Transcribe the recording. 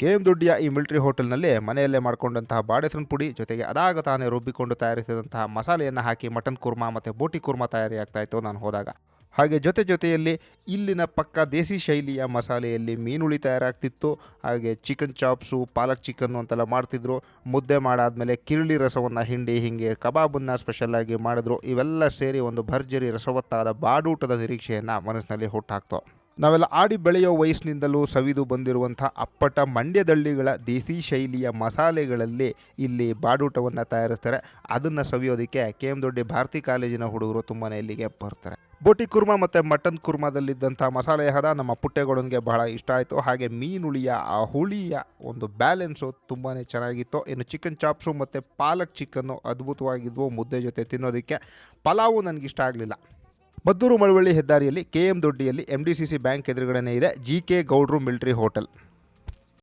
KM ದೊಡ್ಡಿಯ ಈ military ಹೋಟೆಲ್ನಲ್ಲಿ ಮನೆಯಲ್ಲೇ ಮಾಡಿಕೊಂಡಂತಹ ಬಾಡೆಸನ್ ಪುಡಿ ಜೊತೆಗೆ ಅದಾಗ ತಾನೇ ರುಬ್ಬಿಕೊಂಡು ತಯಾರಿಸಿದಂತಹ ಮಸಾಲೆಯನ್ನು ಹಾಕಿ ಮಟನ್ ಕುರ್ಮಾ ಮತ್ತು ಬೋಟಿ ಕುರ್ಮಾ ತಯಾರಿಯಾಗ್ತಾ ಇತ್ತು ನಾನು ಹೋದಾಗ. ಹಾಗೆ ಜೊತೆಯಲ್ಲಿ ಇಲ್ಲಿನ ಪಕ್ಕ ದೇಸಿ ಶೈಲಿಯ ಮಸಾಲೆಯಲ್ಲಿ ಮೀನುಳಿ ತಯಾರಾಗ್ತಿತ್ತು. ಹಾಗೆ ಚಿಕನ್ ಚಾಪ್ಸು, ಪಾಲಕ್ ಚಿಕನ್ನು ಅಂತೆಲ್ಲ ಮಾಡ್ತಿದ್ರು. ಮುದ್ದೆ ಮಾಡಾದಮೇಲೆ ಕಿರಳಿ ರಸವನ್ನು ಹಿಂಡಿ ಹೀಗೆ ಕಬಾಬನ್ನು ಸ್ಪೆಷಲ್ಲಾಗಿ ಮಾಡಿದ್ರು. ಇವೆಲ್ಲ ಸೇರಿ ಒಂದು ಭರ್ಜರಿ ರಸವತ್ತಾದ ಬಾಡೂಟದ ನಿರೀಕ್ಷೆಯನ್ನು ಮನಸ್ಸಿನಲ್ಲಿ ಹುಟ್ಟಾಕ್ತು. ನಾವೆಲ್ಲ ಆಡಿ ಬೆಳೆಯೋ ವಯಸ್ಸಿನಿಂದಲೂ ಸವಿದು ಬಂದಿರುವಂಥ ಅಪ್ಪಟ ಮಂಡ್ಯದಳ್ಳಿಗಳ ದೇಸಿ ಶೈಲಿಯ ಮಸಾಲೆಗಳಲ್ಲಿ ಇಲ್ಲಿ ಬಾಡೂಟವನ್ನು ತಯಾರಿಸ್ತಾರೆ. ಅದನ್ನು ಸವಿಯೋದಕ್ಕೆ KM ದೊಡ್ಡಿ ಭಾರತಿ ಕಾಲೇಜಿನ ಹುಡುಗರು ತುಂಬಾ ಇಲ್ಲಿಗೆ ಬರ್ತಾರೆ. ಬೋಟಿ ಕುರ್ಮಾ ಮತ್ತು ಮಟನ್ ಕುರ್ಮಾದಲ್ಲಿದ್ದಂಥ ಮಸಾಲೆ ಹದ ನಮ್ಮ ಪುಟ್ಟೆಗೌಡನಿಗೆ ಬಹಳ ಇಷ್ಟ ಆಯಿತು. ಹಾಗೆ ಮೀನುಳಿಯ ಆ ಹುಳಿಯ ಒಂದು ಬ್ಯಾಲೆನ್ಸು ತುಂಬಾ ಚೆನ್ನಾಗಿತ್ತು. ಇನ್ನು ಚಿಕನ್ ಚಾಪ್ಸು ಮತ್ತು ಪಾಲಕ್ ಚಿಕನ್ನು ಅದ್ಭುತವಾಗಿದ್ವು ಮುದ್ದೆ ಜೊತೆ ತಿನ್ನೋದಕ್ಕೆ. ಪಲಾವು ನನಗಿಷ್ಟ ಆಗಲಿಲ್ಲ. ಮದ್ದೂರು ಮಳವಳ್ಳಿ ಹೆದ್ದಾರಿಯಲ್ಲಿ KM ದೊಡ್ಡಿಯಲ್ಲಿ MDCC ಬ್ಯಾಂಕ್ ಎದುರುಗಡೆನೇ ಇದೆ GK ಗೌಡ್ರು ಮಿಲಿಟರಿ ಹೋಟೆಲ್.